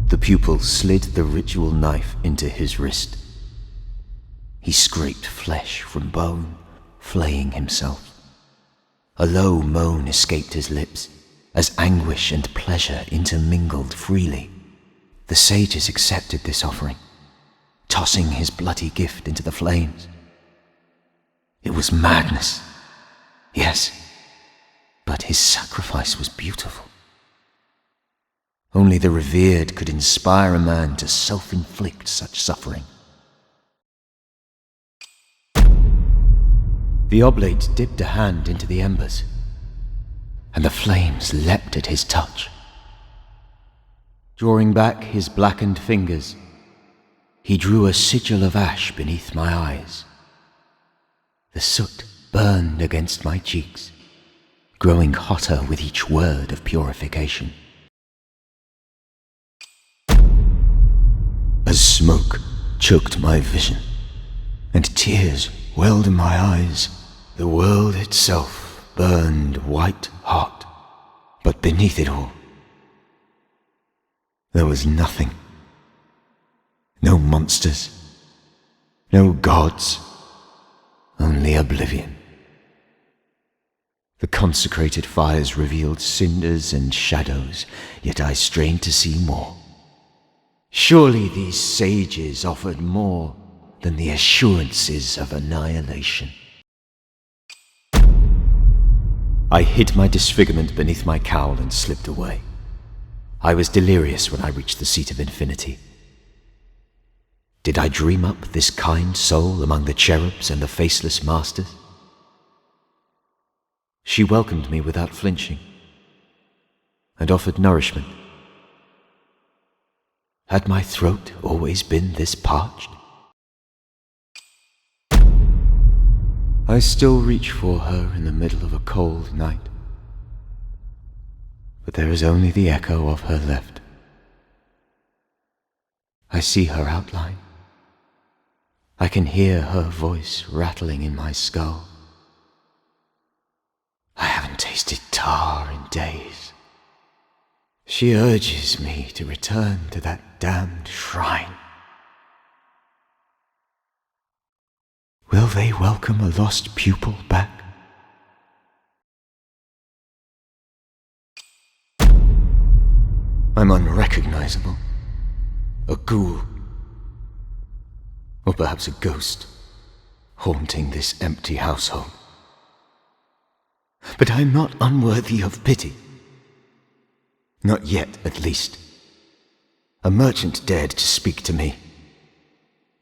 The pupil slid the ritual knife into his wrist. He scraped flesh from bone, flaying himself. A low moan escaped his lips as anguish and pleasure intermingled freely. The sages accepted this offering, tossing his bloody gift into the flames. It was madness, yes, but his sacrifice was beautiful. Only the revered could inspire a man to self-inflict such suffering. The oblate dipped a hand into the embers, and the flames leapt at his touch. Drawing back his blackened fingers, he drew a sigil of ash beneath my eyes. The soot burned against my cheeks, growing hotter with each word of purification. As smoke choked my vision, and tears welled in my eyes, the world itself burned white hot, but beneath it all, there was nothing. No monsters, no gods, only oblivion. The consecrated fires revealed cinders and shadows, yet I strained to see more. Surely these sages offered more than the assurances of annihilation. I hid my disfigurement beneath my cowl and slipped away. I was delirious when I reached the seat of infinity. Did I dream up this kind soul among the cherubs and the faceless masters? She welcomed me without flinching and offered nourishment. Had my throat always been this parched? I still reach for her in the middle of a cold night, but there is only the echo of her left. I see her outline. I can hear her voice rattling in my skull. I haven't tasted tar in days. She urges me to return to that damned shrine. Will they welcome a lost pupil back? I'm unrecognizable. A ghoul. Or perhaps a ghost, haunting this empty household. But I'm not unworthy of pity. Not yet, at least. A merchant dared to speak to me.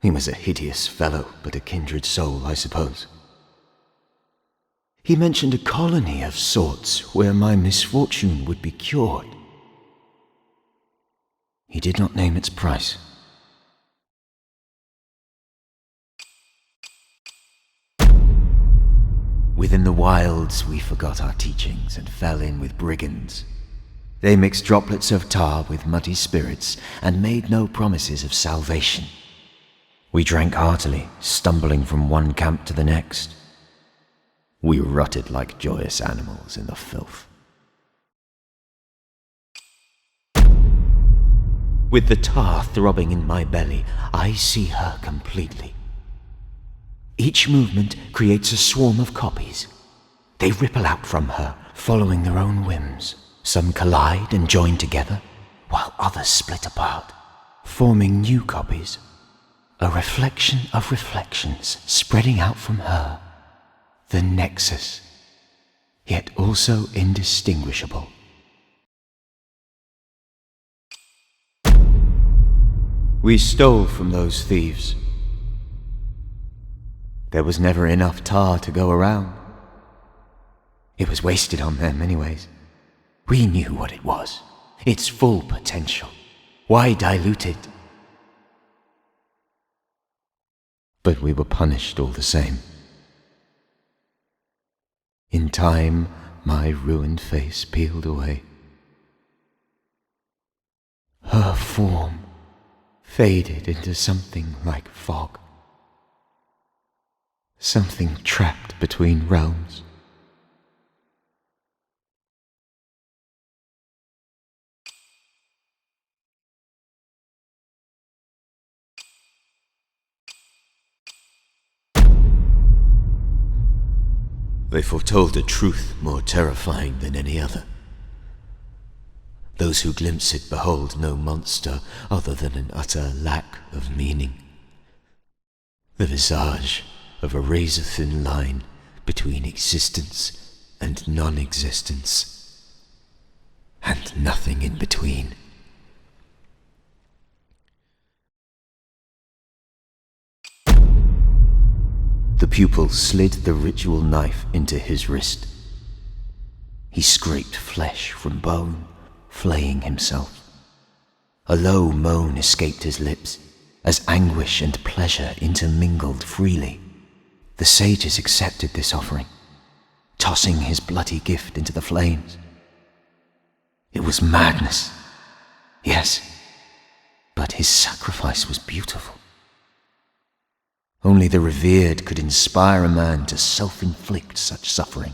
He was a hideous fellow, but a kindred soul, I suppose. He mentioned a colony of sorts where my misfortune would be cured. He did not name its price. Within the wilds, we forgot our teachings and fell in with brigands. They mixed droplets of tar with muddy spirits and made no promises of salvation. We drank heartily, stumbling from one camp to the next. We rotted like joyous animals in the filth. With the tar throbbing in my belly, I see her completely. Each movement creates a swarm of copies. They ripple out from her, following their own whims. Some collide and join together, while others split apart, forming new copies. A reflection of reflections spreading out from her. The nexus, yet also indistinguishable. We stole from those thieves. There was never enough tar to go around. It was wasted on them anyways. We knew what it was, its full potential. Why dilute it? But we were punished all the same. In time, my ruined face peeled away. Her form faded into something like fog. Something trapped between realms. They foretold a truth more terrifying than any other. Those who glimpse it behold no monster other than an utter lack of meaning. The visage of a razor-thin line between existence and non-existence, and nothing in between. The pupil slid the ritual knife into his wrist. He scraped flesh from bone, flaying himself. A low moan escaped his lips as anguish and pleasure intermingled freely. The sages accepted this offering, tossing his bloody gift into the flames. It was madness, yes, but his sacrifice was beautiful. Only the revered could inspire a man to self-inflict such suffering.